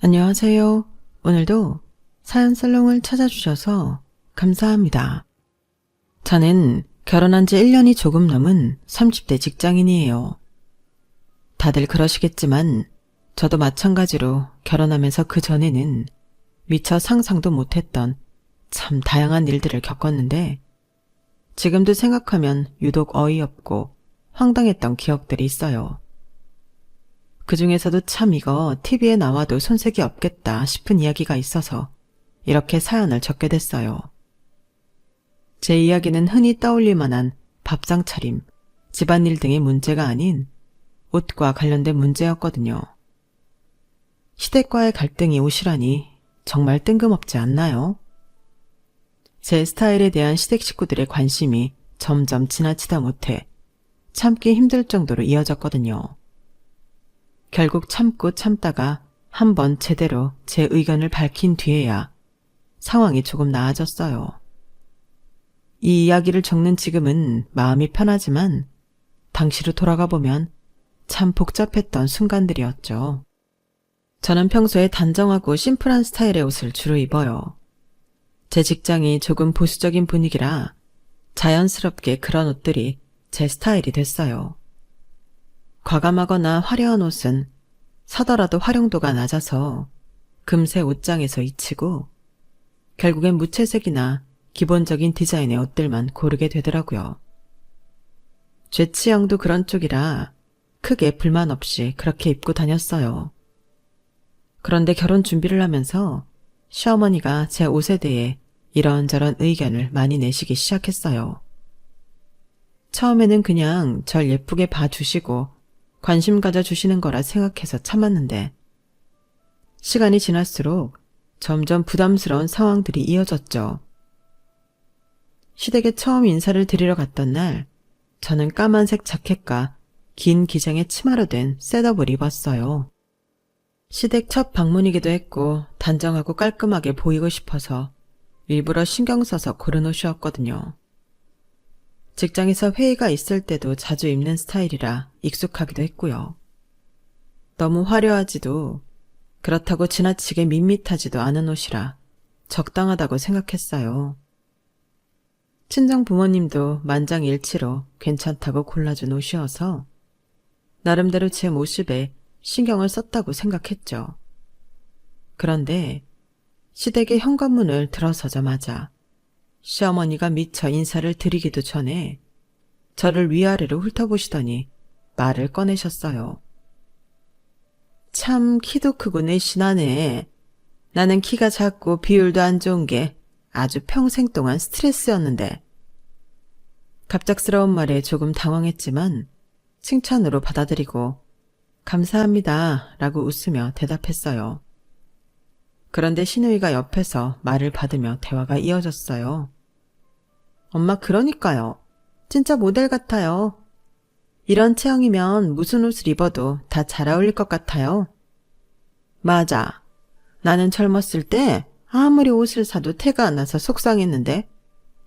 안녕하세요. 오늘도 사연 살롱을 찾아주셔서 감사합니다. 저는 결혼한 지 1년이 조금 넘은 30대 직장인이에요. 다들 그러시겠지만 저도 마찬가지로 결혼하면서 그 전에는 미처 상상도 못했던 참 다양한 일들을 겪었는데 지금도 생각하면 유독 어이없고 황당했던 기억들이 있어요. 그 중에서도 참 이거 TV에 나와도 손색이 없겠다 싶은 이야기가 있어서 이렇게 사연을 적게 됐어요. 제 이야기는 흔히 떠올릴 만한 밥상 차림, 집안일 등의 문제가 아닌 옷과 관련된 문제였거든요. 시댁과의 갈등이 옷이라니 정말 뜬금없지 않나요? 제 스타일에 대한 시댁 식구들의 관심이 점점 지나치다 못해 참기 힘들 정도로 이어졌거든요. 결국 참고 참다가 한번 제대로 제 의견을 밝힌 뒤에야 상황이 조금 나아졌어요. 이 이야기를 적는 지금은 마음이 편하지만 당시로 돌아가 보면 참 복잡했던 순간들이었죠. 저는 평소에 단정하고 심플한 스타일의 옷을 주로 입어요. 제 직장이 조금 보수적인 분위기라 자연스럽게 그런 옷들이 제 스타일이 됐어요. 과감하거나 화려한 옷은 사더라도 활용도가 낮아서 금세 옷장에서 잊히고 결국엔 무채색이나 기본적인 디자인의 옷들만 고르게 되더라고요. 제 취향도 그런 쪽이라 크게 불만 없이 그렇게 입고 다녔어요. 그런데 결혼 준비를 하면서 시어머니가 제 옷에 대해 이런저런 의견을 많이 내시기 시작했어요. 처음에는 그냥 절 예쁘게 봐주시고 관심 가져주시는 거라 생각해서 참았는데 시간이 지날수록 점점 부담스러운 상황들이 이어졌죠. 시댁에 처음 인사를 드리러 갔던 날 저는 까만색 자켓과 긴 기장의 치마로 된 셋업을 입었어요. 시댁 첫 방문이기도 했고 단정하고 깔끔하게 보이고 싶어서 일부러 신경 써서 고른 옷이었거든요. 직장에서 회의가 있을 때도 자주 입는 스타일이라 익숙하기도 했고요. 너무 화려하지도 그렇다고 지나치게 밋밋하지도 않은 옷이라 적당하다고 생각했어요. 친정 부모님도 만장일치로 괜찮다고 골라준 옷이어서 나름대로 제 모습에 신경을 썼다고 생각했죠. 그런데 시댁의 현관문을 들어서자마자 시어머니가 미처 인사를 드리기도 전에 저를 위아래로 훑어보시더니 말을 꺼내셨어요. 참 키도 크고 내신하네. 나는 키가 작고 비율도 안 좋은 게 아주 평생 동안 스트레스였는데. 갑작스러운 말에 조금 당황했지만 칭찬으로 받아들이고 감사합니다 라고 웃으며 대답했어요. 그런데 시누이가 옆에서 말을 받으며 대화가 이어졌어요. 엄마 그러니까요. 진짜 모델 같아요. 이런 체형이면 무슨 옷을 입어도 다 잘 어울릴 것 같아요. 맞아. 나는 젊었을 때 아무리 옷을 사도 태가 안 나서 속상했는데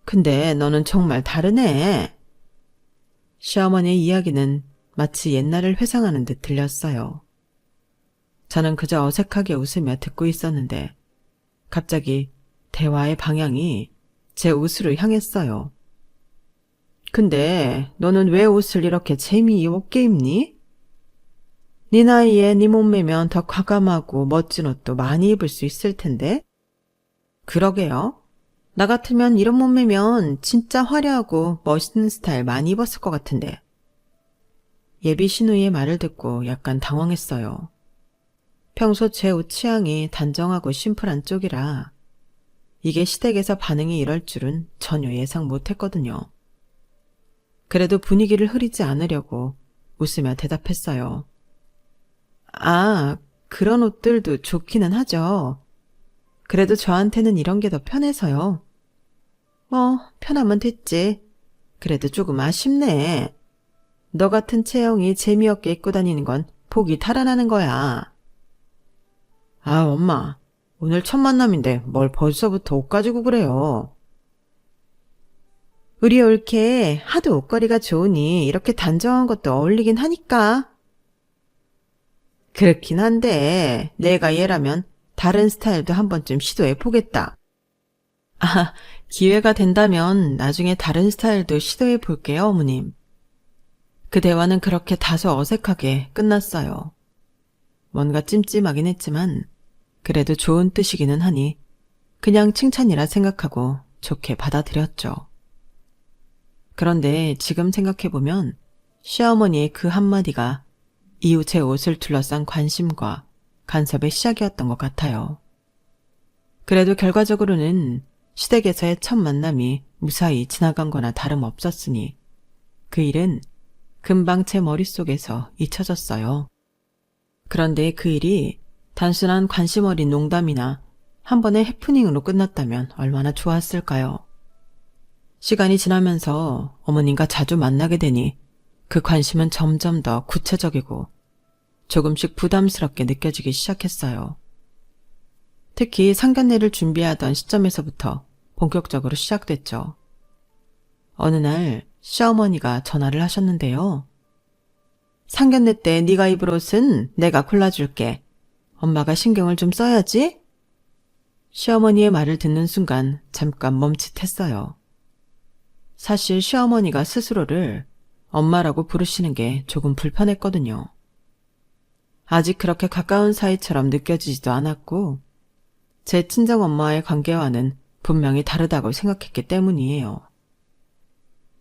근데 너는 정말 다르네. 시어머니의 이야기는 마치 옛날을 회상하는 듯 들렸어요. 저는 그저 어색하게 웃으며 듣고 있었는데 갑자기 대화의 방향이 제 옷으로 향했어요. 근데 너는 왜 옷을 이렇게 재미없게 입니? 네 나이에 네 몸매면 더 과감하고 멋진 옷도 많이 입을 수 있을 텐데. 그러게요. 나 같으면 이런 몸매면 진짜 화려하고 멋있는 스타일 많이 입었을 것 같은데. 예비 시누이의 말을 듣고 약간 당황했어요. 평소 제 옷 취향이 단정하고 심플한 쪽이라 이게 시댁에서 반응이 이럴 줄은 전혀 예상 못했거든요. 그래도 분위기를 흐리지 않으려고 웃으며 대답했어요. 아, 그런 옷들도 좋기는 하죠. 그래도 저한테는 이런 게 더 편해서요. 편하면 됐지. 그래도 조금 아쉽네. 너 같은 체형이 재미없게 입고 다니는 건 복이 달아나는 거야. 아, 엄마. 오늘 첫 만남인데 뭘 벌써부터 옷 가지고 그래요. 우리 올케 하도 옷걸이가 좋으니 이렇게 단정한 것도 어울리긴 하니까. 그렇긴 한데 내가 얘라면 다른 스타일도 한 번쯤 시도해보겠다. 아, 기회가 된다면 나중에 다른 스타일도 시도해볼게요, 어머님. 그 대화는 그렇게 다소 어색하게 끝났어요. 뭔가 찜찜하긴 했지만 그래도 좋은 뜻이기는 하니 그냥 칭찬이라 생각하고 좋게 받아들였죠. 그런데 지금 생각해보면 시어머니의 그 한마디가 이후 제 옷을 둘러싼 관심과 간섭의 시작이었던 것 같아요. 그래도 결과적으로는 시댁에서의 첫 만남이 무사히 지나간 거나 다름없었으니 그 일은 금방 제 머릿속에서 잊혀졌어요. 그런데 그 일이 단순한 관심 어린 농담이나 한 번의 해프닝으로 끝났다면 얼마나 좋았을까요? 시간이 지나면서 어머님과 자주 만나게 되니 그 관심은 점점 더 구체적이고 조금씩 부담스럽게 느껴지기 시작했어요. 특히 상견례를 준비하던 시점에서부터 본격적으로 시작됐죠. 어느 날 시어머니가 전화를 하셨는데요. 상견례 때 네가 입을 옷은 내가 골라줄게. 엄마가 신경을 좀 써야지. 시어머니의 말을 듣는 순간 잠깐 멈칫했어요. 사실 시어머니가 스스로를 엄마라고 부르시는 게 조금 불편했거든요. 아직 그렇게 가까운 사이처럼 느껴지지도 않았고 제 친정엄마와의 관계와는 분명히 다르다고 생각했기 때문이에요.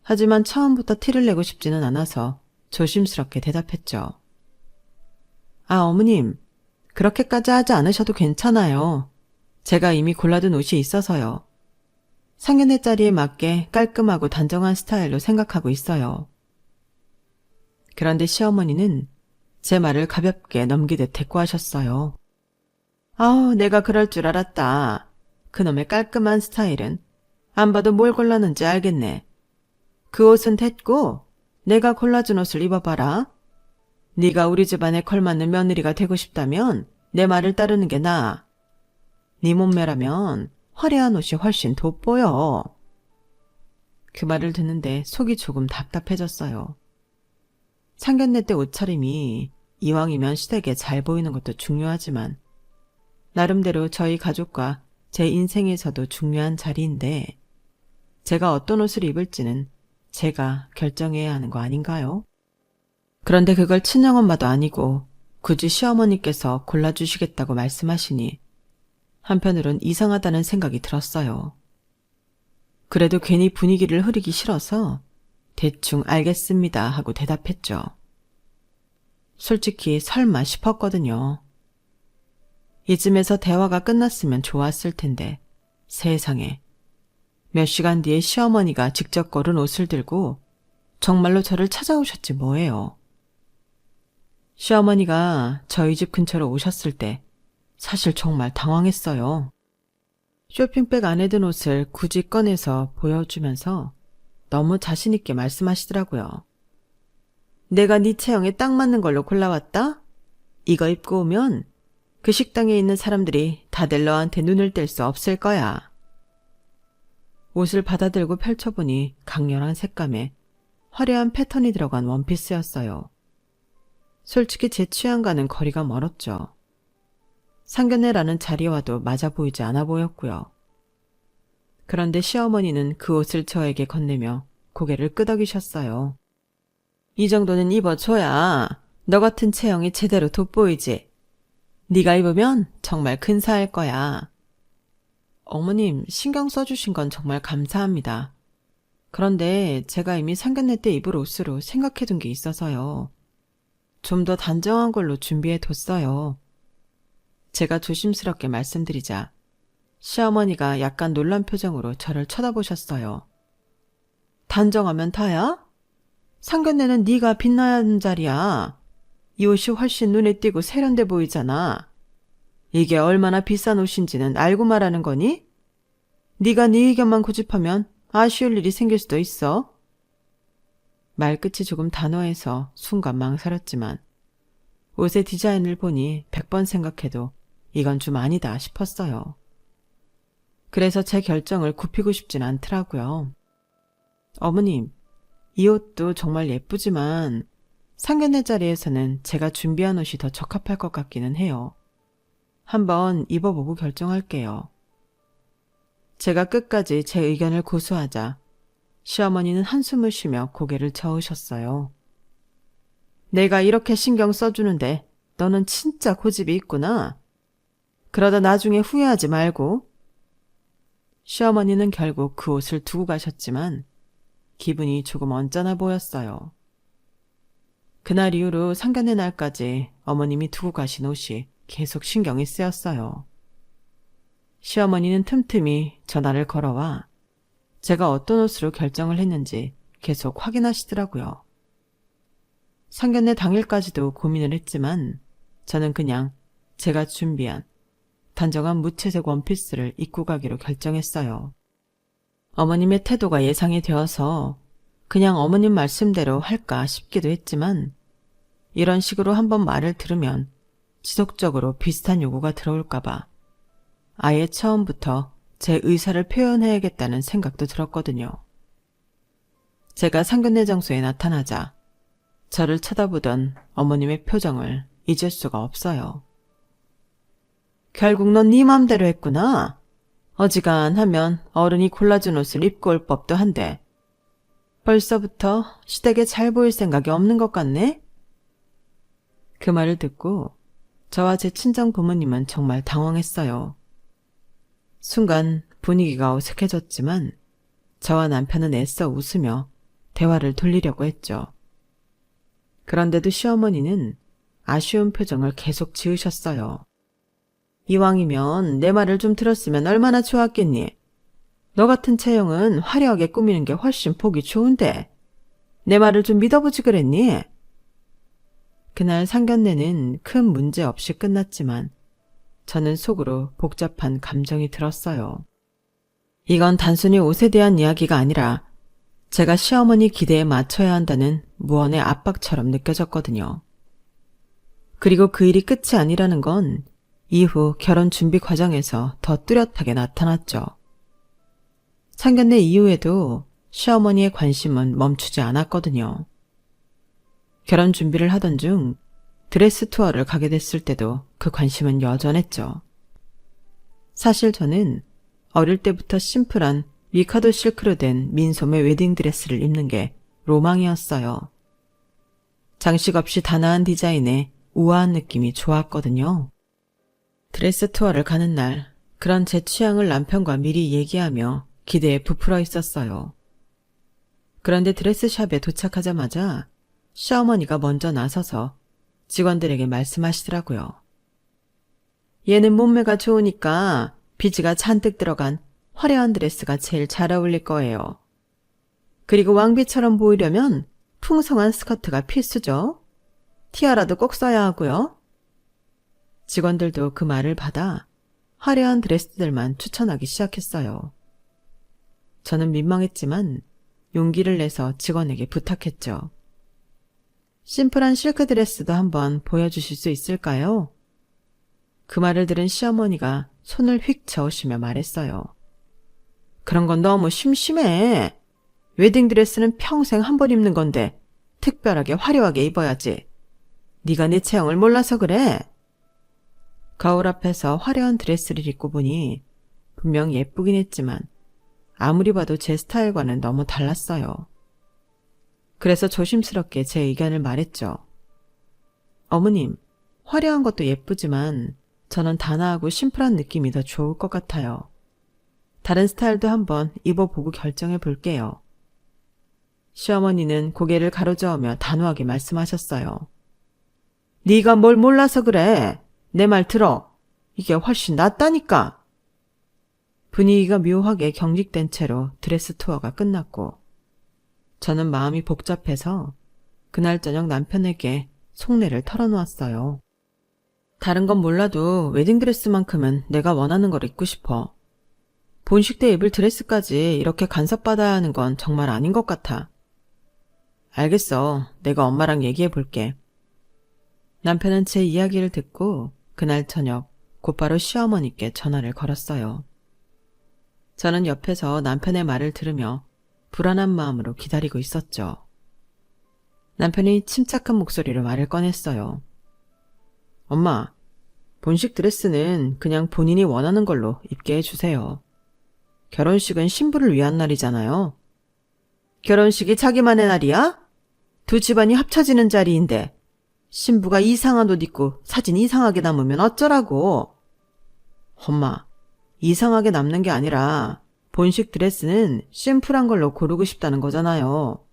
하지만 처음부터 티를 내고 싶지는 않아서 조심스럽게 대답했죠. 아, 어머님, 그렇게까지 하지 않으셔도 괜찮아요. 제가 이미 골라둔 옷이 있어서요. 상견례 자리에 맞게 깔끔하고 단정한 스타일로 생각하고 있어요. 그런데 시어머니는 제 말을 가볍게 넘기듯 대꾸하셨어요. 아우, 내가 그럴 줄 알았다. 그놈의 깔끔한 스타일은 안 봐도 뭘 골랐는지 알겠네. 그 옷은 됐고 내가 골라준 옷을 입어봐라. 네가 우리 집안에 걸맞는 며느리가 되고 싶다면 내 말을 따르는 게 나아. 네 몸매라면 화려한 옷이 훨씬 돋보여. 그 말을 듣는데 속이 조금 답답해졌어요. 상견례 때 옷차림이 이왕이면 시댁에 잘 보이는 것도 중요하지만 나름대로 저희 가족과 제 인생에서도 중요한 자리인데 제가 어떤 옷을 입을지는 제가 결정해야 하는 거 아닌가요? 그런데 그걸 친정엄마도 아니고 굳이 시어머니께서 골라주시겠다고 말씀하시니 한편으론 이상하다는 생각이 들었어요. 그래도 괜히 분위기를 흐리기 싫어서 대충 알겠습니다 하고 대답했죠. 솔직히 설마 싶었거든요. 이쯤에서 대화가 끝났으면 좋았을 텐데 세상에. 몇 시간 뒤에 시어머니가 직접 고른 옷을 들고 정말로 저를 찾아오셨지 뭐예요. 시어머니가 저희 집 근처로 오셨을 때 사실 정말 당황했어요. 쇼핑백 안에 든 옷을 굳이 꺼내서 보여주면서 너무 자신있게 말씀하시더라고요. 내가 네 체형에 딱 맞는 걸로 골라왔다? 이거 입고 오면 그 식당에 있는 사람들이 다들 너한테 눈을 뗄 수 없을 거야. 옷을 받아들고 펼쳐보니 강렬한 색감에 화려한 패턴이 들어간 원피스였어요. 솔직히 제 취향과는 거리가 멀었죠. 상견례라는 자리와도 맞아 보이지 않아 보였고요. 그런데 시어머니는 그 옷을 저에게 건네며 고개를 끄덕이셨어요. 이 정도는 입어줘야 너 같은 체형이 제대로 돋보이지. 네가 입으면 정말 근사할 거야. 어머님, 신경 써주신 건 정말 감사합니다. 그런데 제가 이미 상견례 때 입을 옷으로 생각해둔 게 있어서요. 좀 더 단정한 걸로 준비해뒀어요. 제가 조심스럽게 말씀드리자 시어머니가 약간 놀란 표정으로 저를 쳐다보셨어요. 단정하면 다야? 상견례는 네가 빛나야 하는 자리야. 이 옷이 훨씬 눈에 띄고 세련돼 보이잖아. 이게 얼마나 비싼 옷인지는 알고 말하는 거니? 네가 네 의견만 고집하면 아쉬울 일이 생길 수도 있어. 말끝이 조금 단호해서 순간 망설였지만 옷의 디자인을 보니 100번 생각해도 이건 좀 아니다 싶었어요. 그래서 제 결정을 굽히고 싶진 않더라고요. 어머님, 이 옷도 정말 예쁘지만 상견례 자리에서는 제가 준비한 옷이 더 적합할 것 같기는 해요. 한번 입어보고 결정할게요. 제가 끝까지 제 의견을 고수하자 시어머니는 한숨을 쉬며 고개를 저으셨어요. 내가 이렇게 신경 써주는데 너는 진짜 고집이 있구나. 그러다 나중에 후회하지 말고. 시어머니는 결국 그 옷을 두고 가셨지만 기분이 조금 언짢아 보였어요. 그날 이후로 상견례 날까지 어머님이 두고 가신 옷이 계속 신경이 쓰였어요. 시어머니는 틈틈이 전화를 걸어와 제가 어떤 옷으로 결정을 했는지 계속 확인하시더라고요. 상견례 당일까지도 고민을 했지만 저는 그냥 제가 준비한 단정한 무채색 원피스를 입고 가기로 결정했어요. 어머님의 태도가 예상이 되어서 그냥 어머님 말씀대로 할까 싶기도 했지만 이런 식으로 한번 말을 들으면 지속적으로 비슷한 요구가 들어올까봐 아예 처음부터 제 의사를 표현해야겠다는 생각도 들었거든요. 제가 상견례 장소에 나타나자 저를 쳐다보던 어머님의 표정을 잊을 수가 없어요. 결국 넌 네 맘대로 했구나. 어지간하면 어른이 골라준 옷을 입고 올 법도 한데 벌써부터 시댁에 잘 보일 생각이 없는 것 같네? 그 말을 듣고 저와 제 친정 부모님은 정말 당황했어요. 순간 분위기가 어색해졌지만 저와 남편은 애써 웃으며 대화를 돌리려고 했죠. 그런데도 시어머니는 아쉬운 표정을 계속 지으셨어요. 이왕이면 내 말을 좀 들었으면 얼마나 좋았겠니? 너 같은 체형은 화려하게 꾸미는 게 훨씬 보기 좋은데 내 말을 좀 믿어보지 그랬니? 그날 상견례는 큰 문제 없이 끝났지만 저는 속으로 복잡한 감정이 들었어요. 이건 단순히 옷에 대한 이야기가 아니라 제가 시어머니 기대에 맞춰야 한다는 무언의 압박처럼 느껴졌거든요. 그리고 그 일이 끝이 아니라는 건 이후 결혼 준비 과정에서 더 뚜렷하게 나타났죠. 상견례 이후에도 시어머니의 관심은 멈추지 않았거든요. 결혼 준비를 하던 중 드레스 투어를 가게 됐을 때도 그 관심은 여전했죠. 사실 저는 어릴 때부터 심플한 미카도 실크로 된 민소매 웨딩드레스를 입는 게 로망이었어요. 장식 없이 단아한 디자인에 우아한 느낌이 좋았거든요. 드레스 투어를 가는 날 그런 제 취향을 남편과 미리 얘기하며 기대에 부풀어 있었어요. 그런데 드레스샵에 도착하자마자 시어머니가 먼저 나서서 직원들에게 말씀하시더라고요. 얘는 몸매가 좋으니까 비즈가 잔뜩 들어간 화려한 드레스가 제일 잘 어울릴 거예요. 그리고 왕비처럼 보이려면 풍성한 스커트가 필수죠. 티아라도 꼭 써야 하고요. 직원들도 그 말을 받아 화려한 드레스들만 추천하기 시작했어요. 저는 민망했지만 용기를 내서 직원에게 부탁했죠. 심플한 실크 드레스도 한번 보여주실 수 있을까요? 그 말을 들은 시어머니가 손을 휙 저으시며 말했어요. 그런 건 너무 심심해. 웨딩드레스는 평생 한 번 입는 건데 특별하게 화려하게 입어야지. 네가 내 체형을 몰라서 그래. 거울 앞에서 화려한 드레스를 입고 보니 분명 예쁘긴 했지만 아무리 봐도 제 스타일과는 너무 달랐어요. 그래서 조심스럽게 제 의견을 말했죠. 어머님, 화려한 것도 예쁘지만 저는 단아하고 심플한 느낌이 더 좋을 것 같아요. 다른 스타일도 한번 입어보고 결정해 볼게요. 시어머니는 고개를 가로저으며 단호하게 말씀하셨어요. 네가 뭘 몰라서 그래. 내 말 들어. 이게 훨씬 낫다니까. 분위기가 묘하게 경직된 채로 드레스 투어가 끝났고 저는 마음이 복잡해서 그날 저녁 남편에게 속내를 털어놓았어요. 다른 건 몰라도 웨딩드레스만큼은 내가 원하는 걸 입고 싶어. 본식 때 입을 드레스까지 이렇게 간섭받아야 하는 건 정말 아닌 것 같아. 알겠어. 내가 엄마랑 얘기해 볼게. 남편은 제 이야기를 듣고 그날 저녁 곧바로 시어머니께 전화를 걸었어요. 저는 옆에서 남편의 말을 들으며 불안한 마음으로 기다리고 있었죠. 남편이 침착한 목소리로 말을 꺼냈어요. 엄마, 본식 드레스는 그냥 본인이 원하는 걸로 입게 해주세요. 결혼식은 신부를 위한 날이잖아요. 결혼식이 자기만의 날이야? 두 집안이 합쳐지는 자리인데 신부가 이상한 옷 입고 사진 이상하게 남으면 어쩌라고. 엄마, 이상하게 남는 게 아니라 본식 드레스는 심플한 걸로 고르고 싶다는 거잖아요.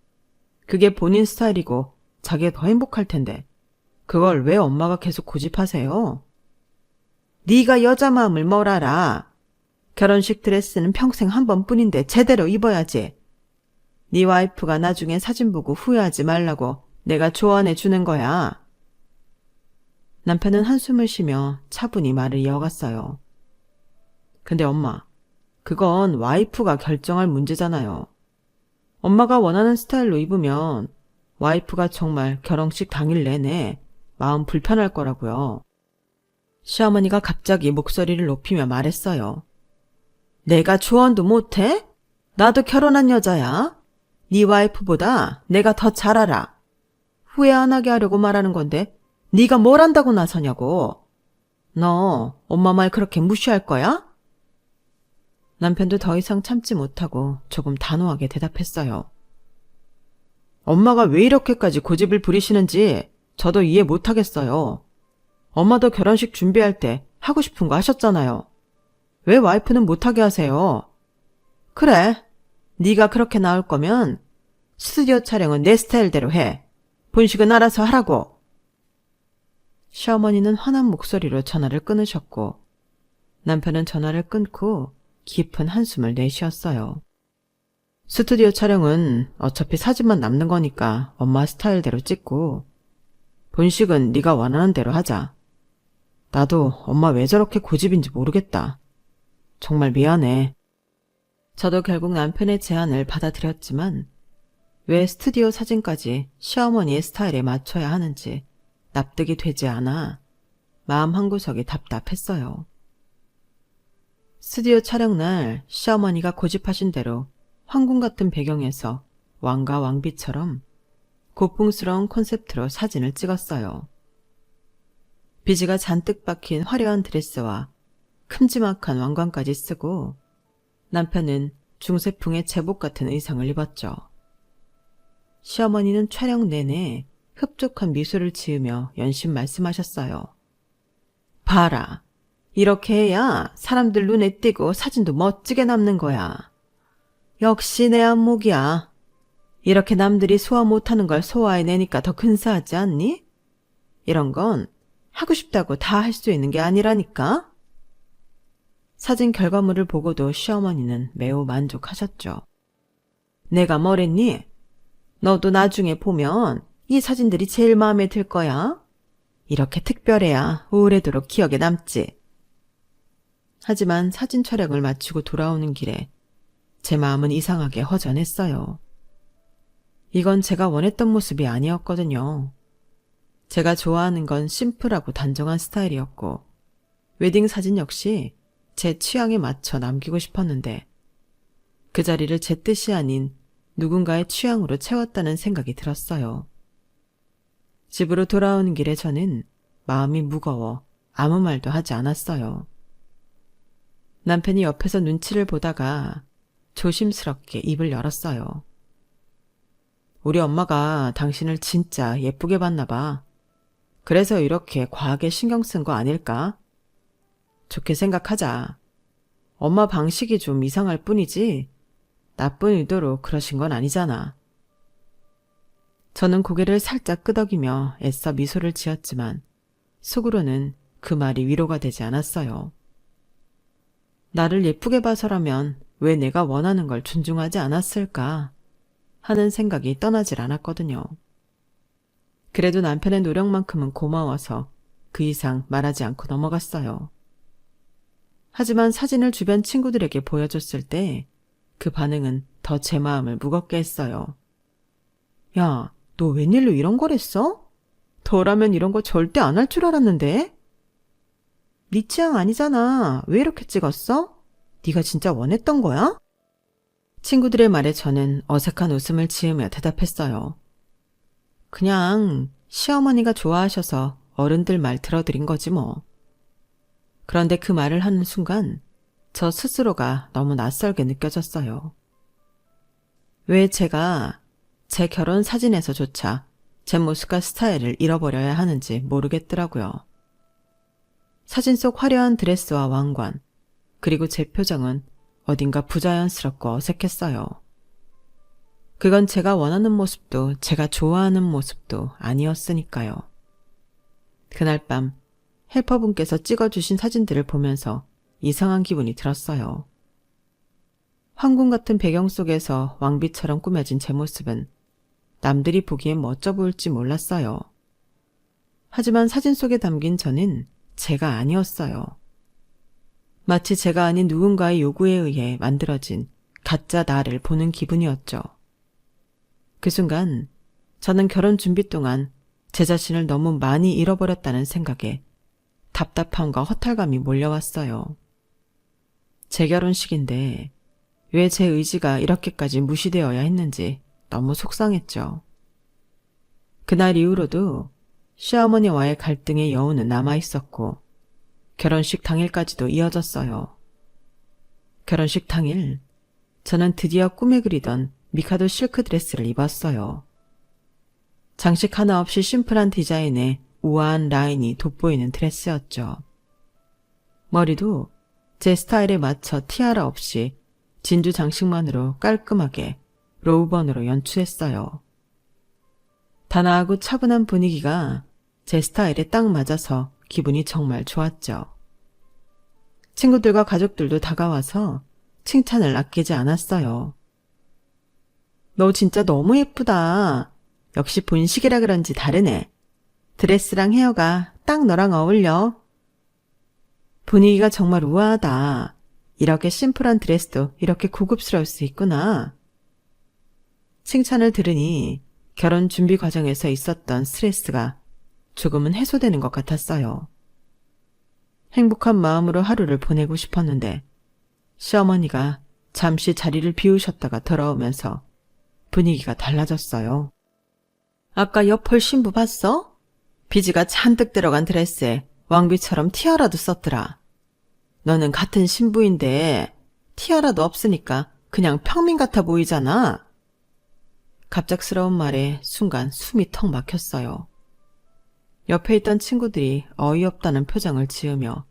그게 본인 스타일이고 자기가 더 행복할 텐데 그걸 왜 엄마가 계속 고집하세요? 네가 여자 마음을 뭘 알아. 결혼식 드레스는 평생 한 번뿐인데 제대로 입어야지. 네 와이프가 나중에 사진 보고 후회하지 말라고 내가 조언해 주는 거야. 남편은 한숨을 쉬며 차분히 말을 이어갔어요. 근데 엄마, 그건 와이프가 결정할 문제잖아요. 엄마가 원하는 스타일로 입으면 와이프가 정말 결혼식 당일 내내 마음 불편할 거라고요. 시어머니가 갑자기 목소리를 높이며 말했어요. 내가 조언도 못해? 나도 결혼한 여자야. 네 와이프보다 내가 더 잘 알아. 후회 안 하게 하려고 말하는 건데 네가 뭘 안다고 나서냐고. 너 엄마 말 그렇게 무시할 거야? 남편도 더 이상 참지 못하고 조금 단호하게 대답했어요. 엄마가 왜 이렇게까지 고집을 부리시는지 저도 이해 못하겠어요. 엄마도 결혼식 준비할 때 하고 싶은 거 하셨잖아요. 왜 와이프는 못하게 하세요? 그래, 네가 그렇게 나올 거면 스튜디오 촬영은 내 스타일대로 해. 본식은 알아서 하라고. 시어머니는 화난 목소리로 전화를 끊으셨고 남편은 전화를 끊고 깊은 한숨을 내쉬었어요. 스튜디오 촬영은 어차피 사진만 남는 거니까 엄마 스타일대로 찍고 본식은 네가 원하는 대로 하자. 나도 엄마 왜 저렇게 고집인지 모르겠다. 정말 미안해. 저도 결국 남편의 제안을 받아들였지만 왜 스튜디오 사진까지 시어머니의 스타일에 맞춰야 하는지 납득이 되지 않아 마음 한구석이 답답했어요. 스튜디오 촬영날 시어머니가 고집하신 대로 황궁 같은 배경에서 왕과 왕비처럼 고풍스러운 콘셉트로 사진을 찍었어요. 비지가 잔뜩 박힌 화려한 드레스와 큼지막한 왕관까지 쓰고 남편은 중세풍의 제복 같은 의상을 입었죠. 시어머니는 촬영 내내 흡족한 미소를 지으며 연신 말씀하셨어요. 봐라. 이렇게 해야 사람들 눈에 띄고 사진도 멋지게 남는 거야. 역시 내 안목이야. 이렇게 남들이 소화 못하는 걸 소화해내니까 더 근사하지 않니? 이런 건 하고 싶다고 다 할 수 있는 게 아니라니까. 사진 결과물을 보고도 시어머니는 매우 만족하셨죠. 내가 뭐랬니? 너도 나중에 보면 이 사진들이 제일 마음에 들 거야. 이렇게 특별해야 오래도록 기억에 남지. 하지만 사진 촬영을 마치고 돌아오는 길에 제 마음은 이상하게 허전했어요. 이건 제가 원했던 모습이 아니었거든요. 제가 좋아하는 건 심플하고 단정한 스타일이었고 웨딩 사진 역시 제 취향에 맞춰 남기고 싶었는데 그 자리를 제 뜻이 아닌 누군가의 취향으로 채웠다는 생각이 들었어요. 집으로 돌아오는 길에 저는 마음이 무거워 아무 말도 하지 않았어요. 남편이 옆에서 눈치를 보다가 조심스럽게 입을 열었어요. 우리 엄마가 당신을 진짜 예쁘게 봤나 봐. 그래서 이렇게 과하게 신경 쓴 거 아닐까? 좋게 생각하자. 엄마 방식이 좀 이상할 뿐이지 나쁜 의도로 그러신 건 아니잖아. 저는 고개를 살짝 끄덕이며 애써 미소를 지었지만 속으로는 그 말이 위로가 되지 않았어요. 나를 예쁘게 봐서라면 왜 내가 원하는 걸 존중하지 않았을까 하는 생각이 떠나질 않았거든요. 그래도 남편의 노력만큼은 고마워서 그 이상 말하지 않고 넘어갔어요. 하지만 사진을 주변 친구들에게 보여줬을 때 그 반응은 더 제 마음을 무겁게 했어요. 야, 너 웬일로 이런 걸 했어? 너라면 이런 거 절대 안 할 줄 알았는데? 네 취향 아니잖아. 왜 이렇게 찍었어? 네가 진짜 원했던 거야? 친구들의 말에 저는 어색한 웃음을 지으며 대답했어요. 그냥 시어머니가 좋아하셔서 어른들 말 들어드린 거지 뭐. 그런데 그 말을 하는 순간 저 스스로가 너무 낯설게 느껴졌어요. 왜 제가 제 결혼 사진에서조차 제 모습과 스타일을 잃어버려야 하는지 모르겠더라고요. 사진 속 화려한 드레스와 왕관, 그리고 제 표정은 어딘가 부자연스럽고 어색했어요. 그건 제가 원하는 모습도 제가 좋아하는 모습도 아니었으니까요. 그날 밤 헬퍼분께서 찍어주신 사진들을 보면서 이상한 기분이 들었어요. 황궁 같은 배경 속에서 왕비처럼 꾸며진 제 모습은 남들이 보기엔 멋져 보일지 몰랐어요. 하지만 사진 속에 담긴 저는 제가 아니었어요. 마치 제가 아닌 누군가의 요구에 의해 만들어진 가짜 나를 보는 기분이었죠. 그 순간 저는 결혼 준비 동안 제 자신을 너무 많이 잃어버렸다는 생각에 답답함과 허탈감이 몰려왔어요. 제 결혼식인데 왜 제 의지가 이렇게까지 무시되어야 했는지 너무 속상했죠. 그날 이후로도 시어머니와의 갈등의 여운은 남아있었고 결혼식 당일까지도 이어졌어요. 결혼식 당일 저는 드디어 꿈에 그리던 미카도 실크 드레스를 입었어요. 장식 하나 없이 심플한 디자인에 우아한 라인이 돋보이는 드레스였죠. 머리도 제 스타일에 맞춰 티아라 없이 진주 장식만으로 깔끔하게 로우번으로 연출했어요. 단아하고 차분한 분위기가 제 스타일에 딱 맞아서 기분이 정말 좋았죠. 친구들과 가족들도 다가와서 칭찬을 아끼지 않았어요. 너 진짜 너무 예쁘다. 역시 본식이라 그런지 다르네. 드레스랑 헤어가 딱 너랑 어울려. 분위기가 정말 우아하다. 이렇게 심플한 드레스도 이렇게 고급스러울 수 있구나. 칭찬을 들으니 결혼 준비 과정에서 있었던 스트레스가 조금은 해소되는 것 같았어요. 행복한 마음으로 하루를 보내고 싶었는데 시어머니가 잠시 자리를 비우셨다가 돌아오면서 분위기가 달라졌어요. 아까 옆홀 신부 봤어? 비즈가 잔뜩 들어간 드레스에 왕비처럼 티아라도 썼더라. 너는 같은 신부인데 티아라도 없으니까 그냥 평민 같아 보이잖아. 갑작스러운 말에 순간 숨이 턱 막혔어요. 옆에 있던 친구들이 어이없다는 표정을 지으며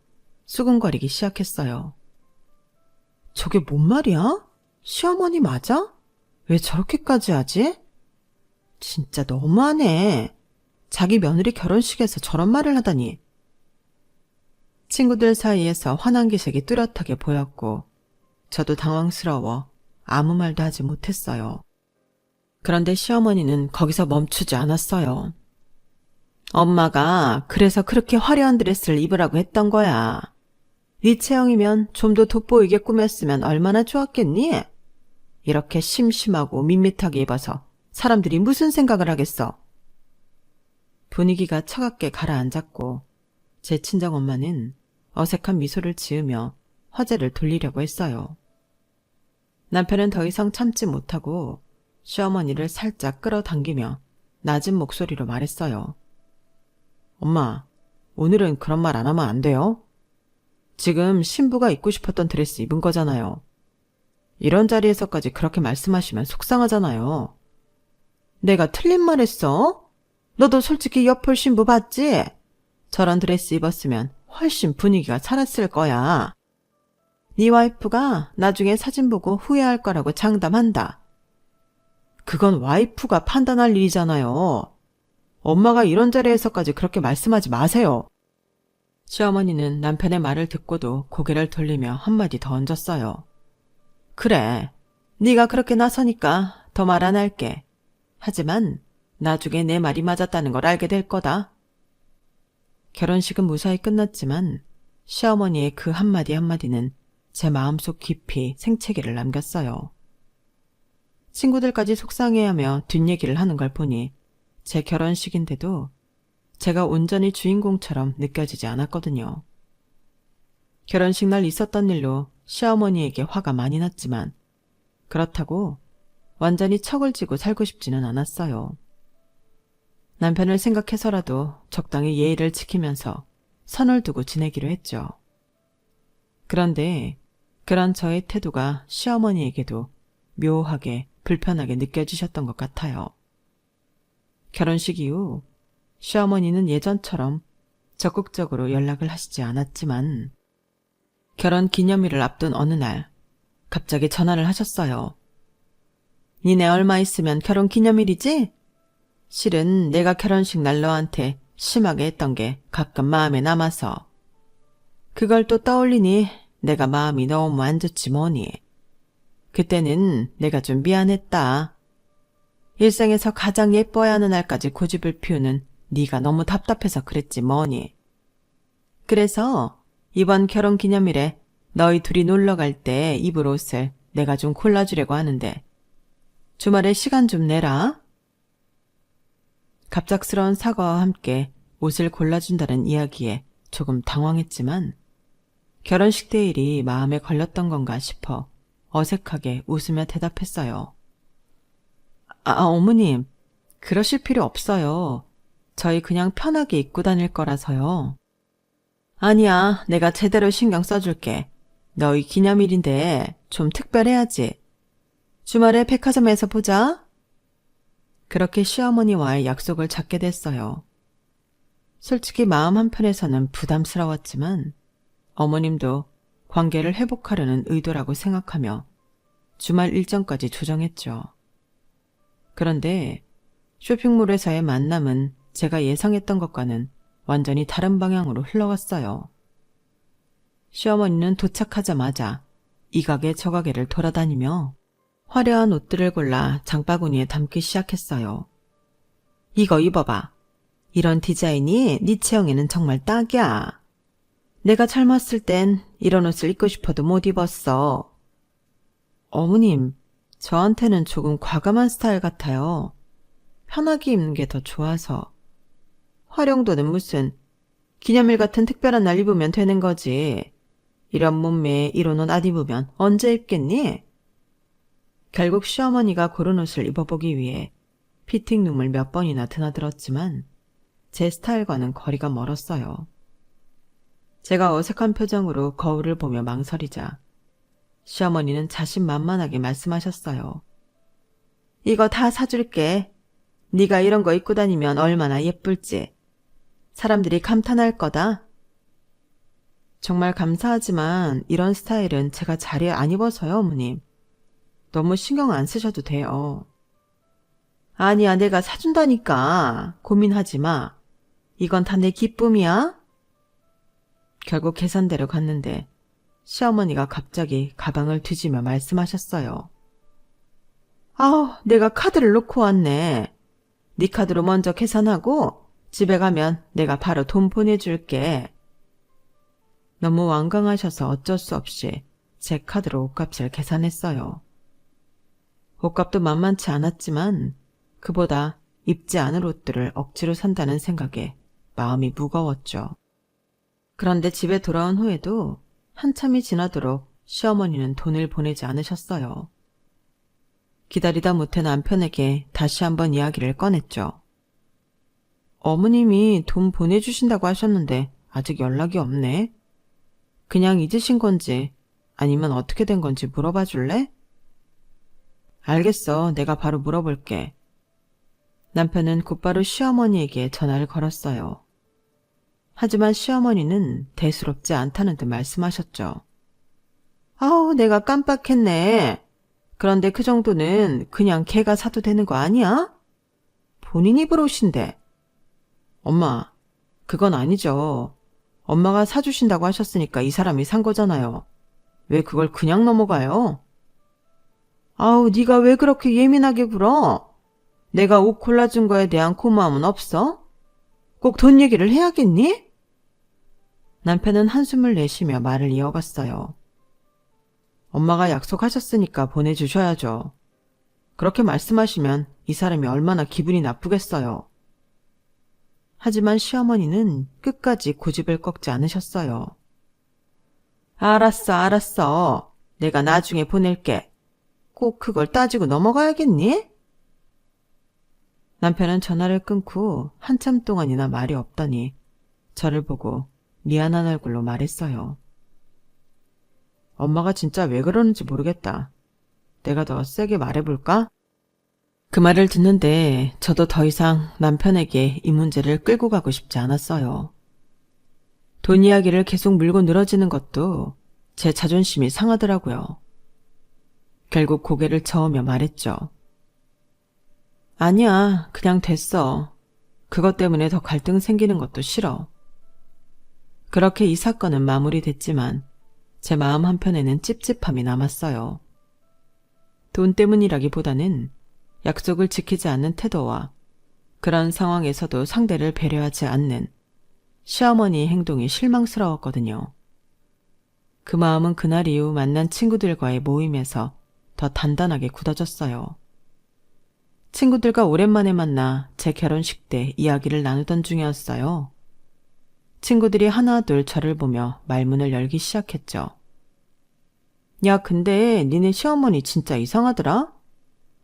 수근거리기 시작했어요. 저게 뭔 말이야? 시어머니 맞아? 왜 저렇게까지 하지? 진짜 너무하네. 자기 며느리 결혼식에서 저런 말을 하다니. 친구들 사이에서 화난 기색이 뚜렷하게 보였고 저도 당황스러워 아무 말도 하지 못했어요. 그런데 시어머니는 거기서 멈추지 않았어요. 엄마가 그래서 그렇게 화려한 드레스를 입으라고 했던 거야. 네 체형이면 좀 더 돋보이게 꾸몄으면 얼마나 좋았겠니? 이렇게 심심하고 밋밋하게 입어서 사람들이 무슨 생각을 하겠어? 분위기가 차갑게 가라앉았고 제 친정엄마는 어색한 미소를 지으며 화제를 돌리려고 했어요. 남편은 더 이상 참지 못하고 시어머니를 살짝 끌어당기며 낮은 목소리로 말했어요. 엄마, 오늘은 그런 말 안 하면 안 돼요? 지금 신부가 입고 싶었던 드레스 입은 거잖아요. 이런 자리에서까지 그렇게 말씀하시면 속상하잖아요. 내가 틀린 말 했어? 너도 솔직히 옆홀 신부 봤지? 저런 드레스 입었으면 훨씬 분위기가 살았을 거야. 네 와이프가 나중에 사진 보고 후회할 거라고 장담한다. 그건 와이프가 판단할 일이잖아요. 엄마가 이런 자리에서까지 그렇게 말씀하지 마세요. 시어머니는 남편의 말을 듣고도 고개를 돌리며 한마디 더 얹었어요. 그래, 네가 그렇게 나서니까 더 말 안 할게. 하지만 나중에 내 말이 맞았다는 걸 알게 될 거다. 결혼식은 무사히 끝났지만 시어머니의 그 한마디 한마디는 제 마음속 깊이 생채기를 남겼어요. 친구들까지 속상해하며 뒷얘기를 하는 걸 보니 제 결혼식인데도 제가 온전히 주인공처럼 느껴지지 않았거든요. 결혼식 날 있었던 일로 시어머니에게 화가 많이 났지만 그렇다고 완전히 척을 지고 살고 싶지는 않았어요. 남편을 생각해서라도 적당히 예의를 지키면서 선을 두고 지내기로 했죠. 그런데 그런 저의 태도가 시어머니에게도 묘하게 불편하게 느껴지셨던 것 같아요. 결혼식 이후 시어머니는 예전처럼 적극적으로 연락을 하시지 않았지만 결혼 기념일을 앞둔 어느 날 갑자기 전화를 하셨어요. 니네 얼마 있으면 결혼 기념일이지? 실은 내가 결혼식 날 너한테 심하게 했던 게 가끔 마음에 남아서 그걸 또 떠올리니 내가 마음이 너무 안 좋지 뭐니. 그때는 내가 좀 미안했다. 일생에서 가장 예뻐야 하는 날까지 고집을 피우는 네가 너무 답답해서 그랬지 뭐니. 그래서 이번 결혼 기념일에 너희 둘이 놀러 갈 때 입을 옷을 내가 좀 골라주려고 하는데 주말에 시간 좀 내라. 갑작스러운 사과와 함께 옷을 골라준다는 이야기에 조금 당황했지만 결혼식 때 일이 마음에 걸렸던 건가 싶어 어색하게 웃으며 대답했어요. 어머님, 그러실 필요 없어요. 저희 그냥 편하게 입고 다닐 거라서요. 아니야, 내가 제대로 신경 써줄게. 너희 기념일인데 좀 특별해야지. 주말에 백화점에서 보자. 그렇게 시어머니와의 약속을 잡게 됐어요. 솔직히 마음 한편에서는 부담스러웠지만 어머님도 관계를 회복하려는 의도라고 생각하며 주말 일정까지 조정했죠. 그런데 쇼핑몰에서의 만남은 제가 예상했던 것과는 완전히 다른 방향으로 흘러갔어요. 시어머니는 도착하자마자 이 가게 저 가게를 돌아다니며 화려한 옷들을 골라 장바구니에 담기 시작했어요. 이거 입어봐. 이런 디자인이 네 체형에는 정말 딱이야. 내가 젊었을 땐 이런 옷을 입고 싶어도 못 입었어. 어머님, 저한테는 조금 과감한 스타일 같아요. 편하게 입는 게 더 좋아서. 활용도는 무슨 기념일 같은 특별한 날 입으면 되는 거지. 이런 몸매에 이런 옷 안 입으면 언제 입겠니? 결국 시어머니가 고른 옷을 입어보기 위해 피팅룸을 몇 번이나 드나들었지만 제 스타일과는 거리가 멀었어요. 제가 어색한 표정으로 거울을 보며 망설이자 시어머니는 자신만만하게 말씀하셨어요. 이거 다 사줄게. 네가 이런 거 입고 다니면 얼마나 예쁠지. 사람들이 감탄할 거다. 정말 감사하지만 이런 스타일은 제가 잘 안 입어서요, 어머님. 너무 신경 안 쓰셔도 돼요. 아니야, 내가 사준다니까. 고민하지 마. 이건 다 내 기쁨이야. 결국 계산대로 갔는데 시어머니가 갑자기 가방을 뒤지며 말씀하셨어요. 아우, 내가 카드를 놓고 왔네. 네 카드로 먼저 계산하고 집에 가면 내가 바로 돈 보내줄게. 너무 완강하셔서 어쩔 수 없이 제 카드로 옷값을 계산했어요. 옷값도 만만치 않았지만 그보다 입지 않을 옷들을 억지로 산다는 생각에 마음이 무거웠죠. 그런데 집에 돌아온 후에도 한참이 지나도록 시어머니는 돈을 보내지 않으셨어요. 기다리다 못해 남편에게 다시 한번 이야기를 꺼냈죠. 어머님이 돈 보내주신다고 하셨는데 아직 연락이 없네. 그냥 잊으신 건지 아니면 어떻게 된 건지 물어봐 줄래? 알겠어. 내가 바로 물어볼게. 남편은 곧바로 시어머니에게 전화를 걸었어요. 하지만 시어머니는 대수롭지 않다는 듯 말씀하셨죠. 아우, 내가 깜빡했네. 그런데 그 정도는 그냥 걔가 사도 되는 거 아니야? 본인 입으로 오신대. 엄마, 그건 아니죠. 엄마가 사주신다고 하셨으니까 이 사람이 산 거잖아요. 왜 그걸 그냥 넘어가요? 아우, 네가 왜 그렇게 예민하게 굴어? 내가 옷 골라준 거에 대한 고마움은 없어? 꼭 돈 얘기를 해야겠니? 남편은 한숨을 내쉬며 말을 이어갔어요. 엄마가 약속하셨으니까 보내주셔야죠. 그렇게 말씀하시면 이 사람이 얼마나 기분이 나쁘겠어요. 하지만 시어머니는 끝까지 고집을 꺾지 않으셨어요. 알았어. 내가 나중에 보낼게. 꼭 그걸 따지고 넘어가야겠니? 남편은 전화를 끊고 한참 동안이나 말이 없더니 저를 보고 미안한 얼굴로 말했어요. 엄마가 진짜 왜 그러는지 모르겠다. 내가 더 세게 말해볼까? 그 말을 듣는데 저도 더 이상 남편에게 이 문제를 끌고 가고 싶지 않았어요. 돈 이야기를 계속 물고 늘어지는 것도 제 자존심이 상하더라고요. 결국 고개를 저으며 말했죠. 아니야, 그냥 됐어. 그것 때문에 더 갈등 생기는 것도 싫어. 그렇게 이 사건은 마무리됐지만 제 마음 한편에는 찝찝함이 남았어요. 돈 때문이라기보다는 약속을 지키지 않는 태도와 그런 상황에서도 상대를 배려하지 않는 시어머니의 행동이 실망스러웠거든요. 그 마음은 그날 이후 만난 친구들과의 모임에서 더 단단하게 굳어졌어요. 친구들과 오랜만에 만나 제 결혼식 때 이야기를 나누던 중이었어요. 친구들이 하나둘 저를 보며 말문을 열기 시작했죠. 야, 근데 니네 시어머니 진짜 이상하더라?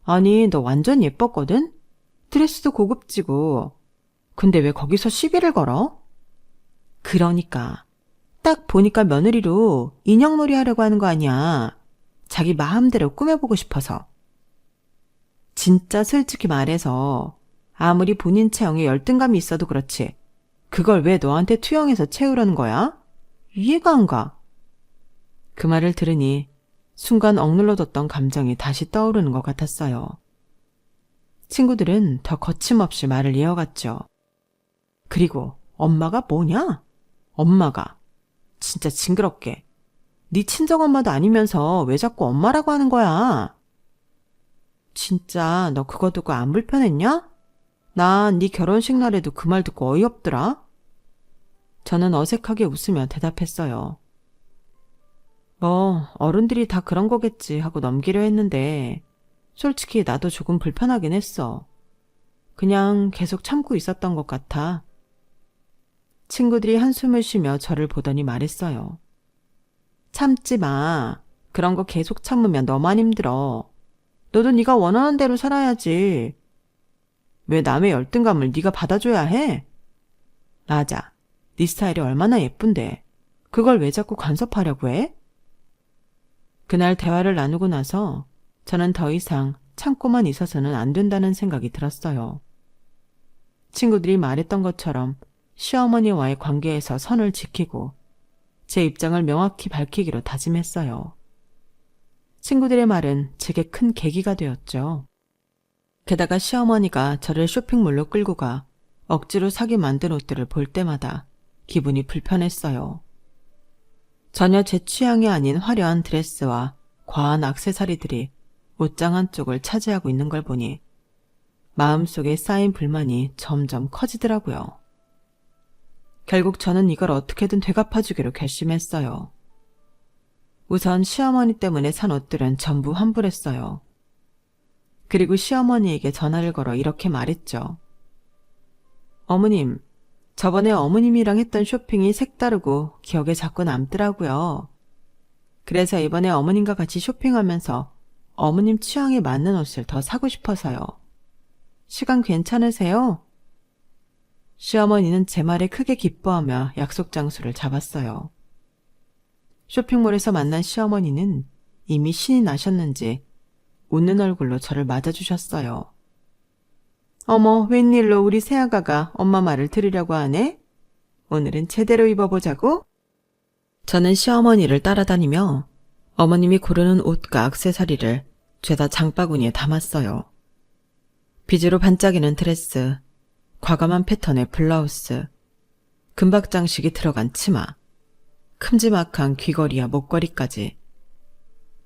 아니, 너 완전 예뻤거든? 드레스도 고급지고. 근데 왜 거기서 시비를 걸어? 그러니까. 딱 보니까 며느리로 인형놀이 하려고 하는 거 아니야. 자기 마음대로 꾸며보고 싶어서. 진짜 솔직히 말해서 아무리 본인 체형에 열등감이 있어도 그렇지. 그걸 왜 너한테 투영해서 채우려는 거야? 이해가 안 가. 그 말을 들으니 순간 억눌러뒀던 감정이 다시 떠오르는 것 같았어요. 친구들은 더 거침없이 말을 이어갔죠. 그리고 엄마가 뭐냐? 엄마가. 진짜 징그럽게. 네 친정엄마도 아니면서 왜 자꾸 엄마라고 하는 거야? 진짜 너 그거 듣고 안 불편했냐? 난 네 결혼식 날에도 그 말 듣고 어이없더라. 저는 어색하게 웃으며 대답했어요. 뭐 어른들이 다 그런 거겠지 하고 넘기려 했는데 솔직히 나도 조금 불편하긴 했어. 그냥 계속 참고 있었던 것 같아. 친구들이 한숨을 쉬며 저를 보더니 말했어요. 참지 마. 그런 거 계속 참으면 너만 힘들어. 너도 네가 원하는 대로 살아야지. 왜 남의 열등감을 네가 받아줘야 해? 맞아. 네 스타일이 얼마나 예쁜데. 그걸 왜 자꾸 간섭하려고 해? 그날 대화를 나누고 나서 저는 더 이상 참고만 있어서는 안 된다는 생각이 들었어요. 친구들이 말했던 것처럼 시어머니와의 관계에서 선을 지키고 제 입장을 명확히 밝히기로 다짐했어요. 친구들의 말은 제게 큰 계기가 되었죠. 게다가 시어머니가 저를 쇼핑몰로 끌고 가 억지로 사게 만든 옷들을 볼 때마다 기분이 불편했어요. 전혀 제 취향이 아닌 화려한 드레스와 과한 액세서리들이 옷장 한쪽을 차지하고 있는 걸 보니 마음속에 쌓인 불만이 점점 커지더라고요. 결국 저는 이걸 어떻게든 되갚아주기로 결심했어요. 우선 시어머니 때문에 산 옷들은 전부 환불했어요. 그리고 시어머니에게 전화를 걸어 이렇게 말했죠. 어머님, 저번에 어머님이랑 했던 쇼핑이 색다르고 기억에 자꾸 남더라고요. 그래서 이번에 어머님과 같이 쇼핑하면서 어머님 취향에 맞는 옷을 더 사고 싶어서요. 시간 괜찮으세요? 시어머니는 제 말에 크게 기뻐하며 약속 장소를 잡았어요. 쇼핑몰에서 만난 시어머니는 이미 신이 나셨는지 웃는 얼굴로 저를 맞아주셨어요. 어머, 웬일로 우리 새아가가 엄마 말을 들으려고 하네? 오늘은 제대로 입어보자고? 저는 시어머니를 따라다니며 어머님이 고르는 옷과 액세서리를 죄다 장바구니에 담았어요. 비즈로 반짝이는 드레스, 과감한 패턴의 블라우스, 금박 장식이 들어간 치마, 큼지막한 귀걸이와 목걸이까지.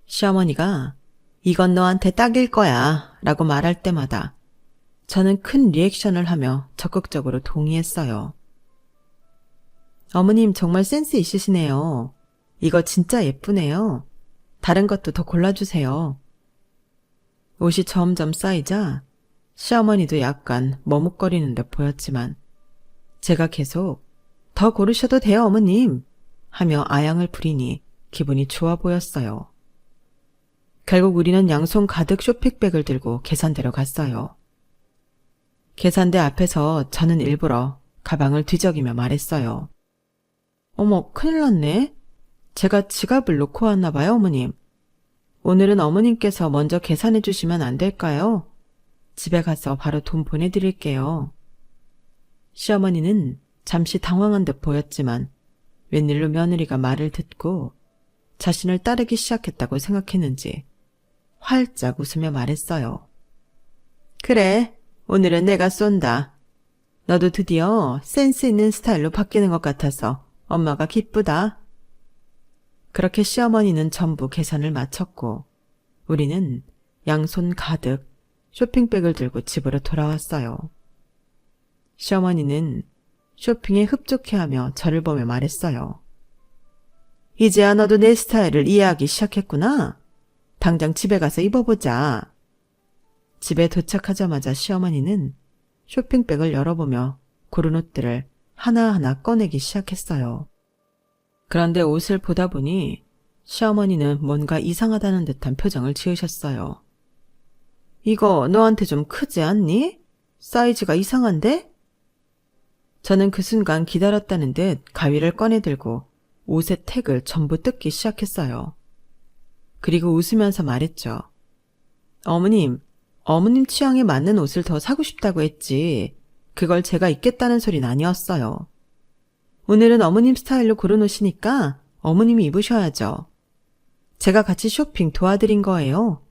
시어머니가 이건 너한테 딱일 거야 라고 말할 때마다 저는 큰 리액션을 하며 적극적으로 동의했어요. 어머님 정말 센스 있으시네요. 이거 진짜 예쁘네요. 다른 것도 더 골라주세요. 옷이 점점 쌓이자 시어머니도 약간 머뭇거리는 듯 보였지만 제가 계속 더 고르셔도 돼요 어머님 하며 아양을 부리니 기분이 좋아 보였어요. 결국 우리는 양손 가득 쇼핑백을 들고 계산대로 갔어요. 계산대 앞에서 저는 일부러 가방을 뒤적이며 말했어요. 어머, 큰일 났네. 제가 지갑을 놓고 왔나 봐요, 어머님. 오늘은 어머님께서 먼저 계산해 주시면 안 될까요? 집에 가서 바로 돈 보내드릴게요. 시어머니는 잠시 당황한 듯 보였지만 웬일로 며느리가 말을 듣고 자신을 따르기 시작했다고 생각했는지 활짝 웃으며 말했어요. 그래, 오늘은 내가 쏜다. 너도 드디어 센스 있는 스타일로 바뀌는 것 같아서 엄마가 기쁘다. 그렇게 시어머니는 전부 계산을 마쳤고 우리는 양손 가득 쇼핑백을 들고 집으로 돌아왔어요. 시어머니는 쇼핑에 흡족해하며 저를 보며 말했어요. 이제야 너도 내 스타일을 이해하기 시작했구나. 당장 집에 가서 입어보자. 집에 도착하자마자 시어머니는 쇼핑백을 열어보며 고른 옷들을 하나하나 꺼내기 시작했어요. 그런데 옷을 보다 보니 시어머니는 뭔가 이상하다는 듯한 표정을 지으셨어요. 이거 너한테 좀 크지 않니? 사이즈가 이상한데? 저는 그 순간 기다렸다는 듯 가위를 꺼내들고 옷의 택을 전부 뜯기 시작했어요. 그리고 웃으면서 말했죠. 어머님 취향에 맞는 옷을 더 사고 싶다고 했지. 그걸 제가 입겠다는 소린 아니었어요. 오늘은 어머님 스타일로 고른 옷이니까 어머님이 입으셔야죠. 제가 같이 쇼핑 도와드린 거예요.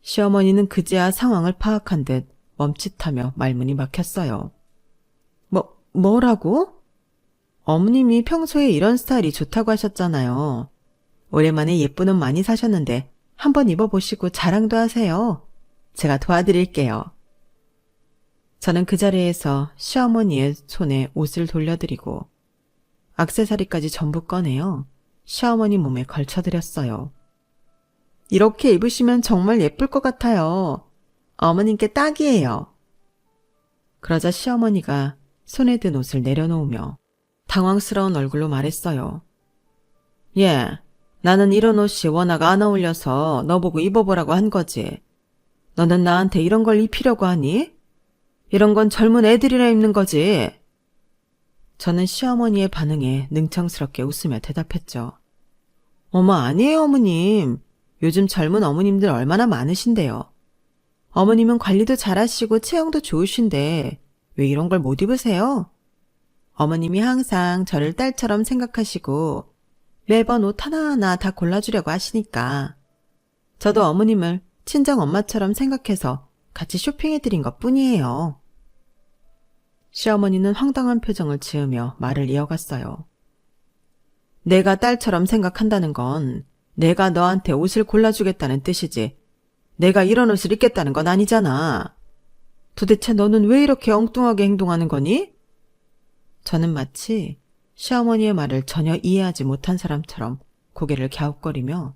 시어머니는 그제야 상황을 파악한 듯 멈칫하며 말문이 막혔어요. 뭐라고? 어머님이 평소에 이런 스타일이 좋다고 하셨잖아요. 오랜만에 예쁜 옷 많이 사셨는데 한번 입어보시고 자랑도 하세요. 제가 도와드릴게요. 저는 그 자리에서 시어머니의 손에 옷을 돌려드리고 액세서리까지 전부 꺼내어 시어머니 몸에 걸쳐드렸어요. 이렇게 입으시면 정말 예쁠 것 같아요. 어머님께 딱이에요. 그러자 시어머니가 손에 든 옷을 내려놓으며 당황스러운 얼굴로 말했어요. 예, 나는 이런 옷이 워낙 안 어울려서 너 보고 입어보라고 한 거지. 너는 나한테 이런 걸 입히려고 하니? 이런 건 젊은 애들이나 입는 거지. 저는 시어머니의 반응에 능청스럽게 웃으며 대답했죠. 어머, 아니에요, 어머님. 요즘 젊은 어머님들 얼마나 많으신데요. 어머님은 관리도 잘하시고 체형도 좋으신데 왜 이런 걸 못 입으세요? 어머님이 항상 저를 딸처럼 생각하시고 매번 옷 하나하나 다 골라주려고 하시니까 저도 어머님을 친정 엄마처럼 생각해서 같이 쇼핑해드린 것 뿐이에요. 시어머니는 황당한 표정을 지으며 말을 이어갔어요. 내가 딸처럼 생각한다는 건 내가 너한테 옷을 골라주겠다는 뜻이지 내가 이런 옷을 입겠다는 건 아니잖아. 도대체 너는 왜 이렇게 엉뚱하게 행동하는 거니? 저는 마치 시어머니의 말을 전혀 이해하지 못한 사람처럼 고개를 갸웃거리며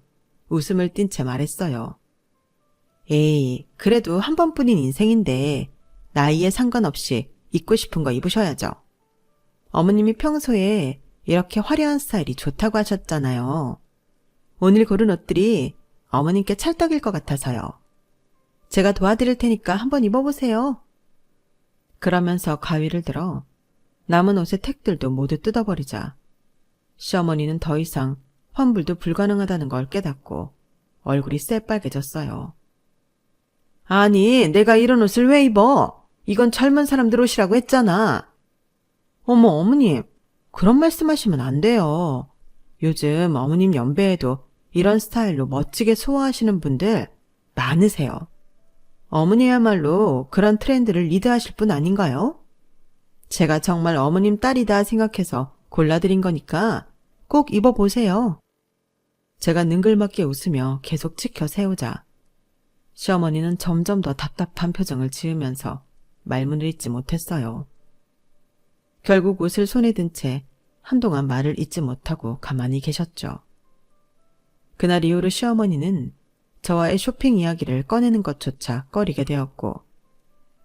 웃음을 띤 채 말했어요. 에이, 그래도 한 번뿐인 인생인데 나이에 상관없이 입고 싶은 거 입으셔야죠. 어머님이 평소에 이렇게 화려한 스타일이 좋다고 하셨잖아요. 오늘 고른 옷들이 어머님께 찰떡일 것 같아서요. 제가 도와드릴 테니까 한번 입어보세요. 그러면서 가위를 들어 남은 옷의 택들도 모두 뜯어버리자 시어머니는 더 이상 환불도 불가능하다는 걸 깨닫고 얼굴이 새빨개졌어요. 아니, 내가 이런 옷을 왜 입어? 이건 젊은 사람들 옷이라고 했잖아. 어머, 어머님, 그런 말씀하시면 안 돼요. 요즘 어머님 연배에도 이런 스타일로 멋지게 소화하시는 분들 많으세요. 어머니야말로 그런 트렌드를 리드하실 분 아닌가요? 제가 정말 어머님 딸이다 생각해서 골라드린 거니까 꼭 입어보세요. 제가 능글맞게 웃으며 계속 치켜 세우자 시어머니는 점점 더 답답한 표정을 지으면서 말문을 잇지 못했어요. 결국 옷을 손에 든 채 한동안 말을 잇지 못하고 가만히 계셨죠. 그날 이후로 시어머니는 저와의 쇼핑 이야기를 꺼내는 것조차 꺼리게 되었고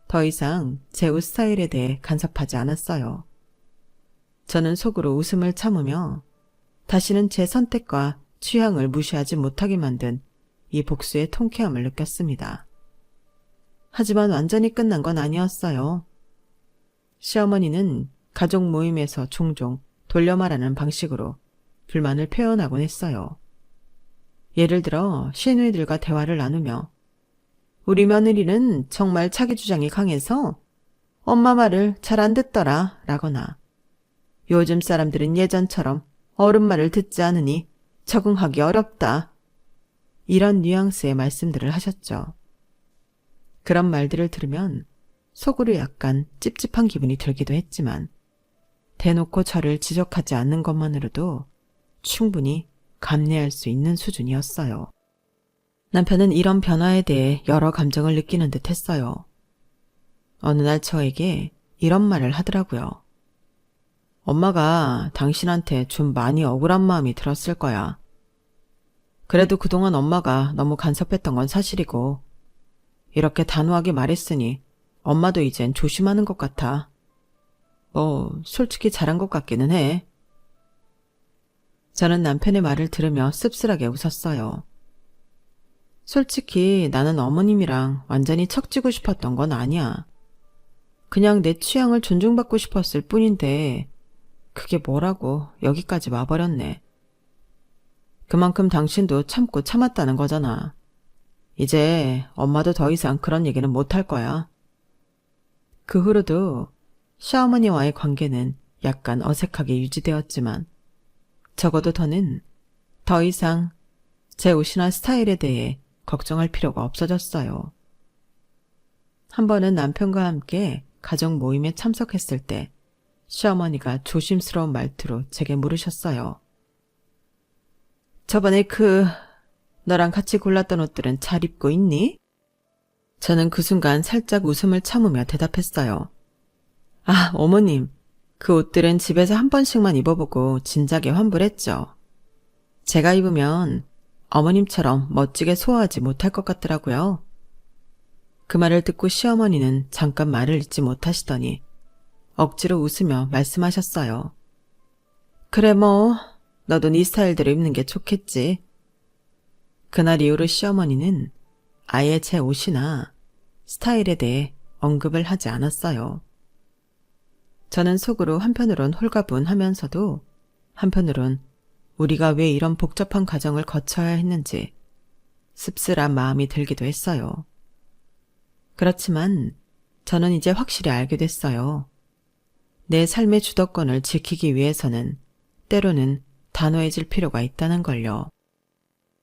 더 이상 제 옷 스타일에 대해 간섭하지 않았어요. 저는 속으로 웃음을 참으며 다시는 제 선택과 취향을 무시하지 못하게 만든 이 복수의 통쾌함을 느꼈습니다. 하지만 완전히 끝난 건 아니었어요. 시어머니는 가족 모임에서 종종 돌려 말하는 방식으로 불만을 표현하곤 했어요. 예를 들어 시누이들과 대화를 나누며 우리 며느리는 정말 자기 주장이 강해서 엄마 말을 잘 안 듣더라 라거나 요즘 사람들은 예전처럼 어른 말을 듣지 않으니 적응하기 어렵다. 이런 뉘앙스의 말씀들을 하셨죠. 그런 말들을 들으면 속으로 약간 찝찝한 기분이 들기도 했지만 대놓고 저를 지적하지 않는 것만으로도 충분히 감내할 수 있는 수준이었어요. 남편은 이런 변화에 대해 여러 감정을 느끼는 듯 했어요. 어느 날 저에게 이런 말을 하더라고요. 엄마가 당신한테 좀 많이 억울한 마음이 들었을 거야. 그래도 그동안 엄마가 너무 간섭했던 건 사실이고 이렇게 단호하게 말했으니 엄마도 이젠 조심하는 것 같아. 솔직히 잘한 것 같기는 해. 저는 남편의 말을 들으며 씁쓸하게 웃었어요. 솔직히 나는 어머님이랑 완전히 척지고 싶었던 건 아니야. 그냥 내 취향을 존중받고 싶었을 뿐인데 그게 뭐라고 여기까지 와버렸네. 그만큼 당신도 참고 참았다는 거잖아. 이제 엄마도 더 이상 그런 얘기는 못할 거야. 그 후로도 시어머니와의 관계는 약간 어색하게 유지되었지만 적어도 더는 더 이상 제 옷이나 스타일에 대해 걱정할 필요가 없어졌어요. 한 번은 남편과 함께 가족 모임에 참석했을 때 시어머니가 조심스러운 말투로 제게 물으셨어요. 저번에 너랑 같이 골랐던 옷들은 잘 입고 있니? 저는 그 순간 살짝 웃음을 참으며 대답했어요. 아, 어머님, 그 옷들은 집에서 한 번씩만 입어보고 진작에 환불했죠. 제가 입으면 어머님처럼 멋지게 소화하지 못할 것 같더라고요. 그 말을 듣고 시어머니는 잠깐 말을 잇지 못하시더니 억지로 웃으며 말씀하셨어요. 그래 너도 네 스타일대로 입는 게 좋겠지. 그날 이후로 시어머니는 아예 제 옷이나 스타일에 대해 언급을 하지 않았어요. 저는 속으로 한편으론 홀가분하면서도 한편으론 우리가 왜 이런 복잡한 과정을 거쳐야 했는지 씁쓸한 마음이 들기도 했어요. 그렇지만 저는 이제 확실히 알게 됐어요. 내 삶의 주도권을 지키기 위해서는 때로는 단호해질 필요가 있다는 걸요.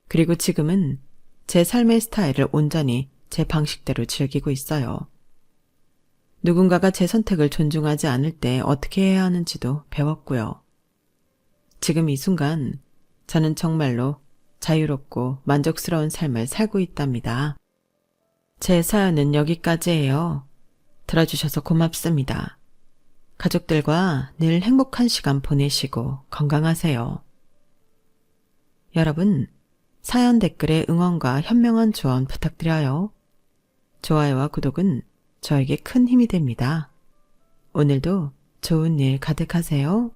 그리고 지금은 제 삶의 스타일을 온전히 제 방식대로 즐기고 있어요. 누군가가 제 선택을 존중하지 않을 때 어떻게 해야 하는지도 배웠고요. 지금 이 순간 저는 정말로 자유롭고 만족스러운 삶을 살고 있답니다. 제 사연은 여기까지예요. 들어주셔서 고맙습니다. 가족들과 늘 행복한 시간 보내시고 건강하세요. 여러분, 사연 댓글에 응원과 현명한 조언 부탁드려요. 좋아요와 구독은 저에게 큰 힘이 됩니다. 오늘도 좋은 일 가득하세요.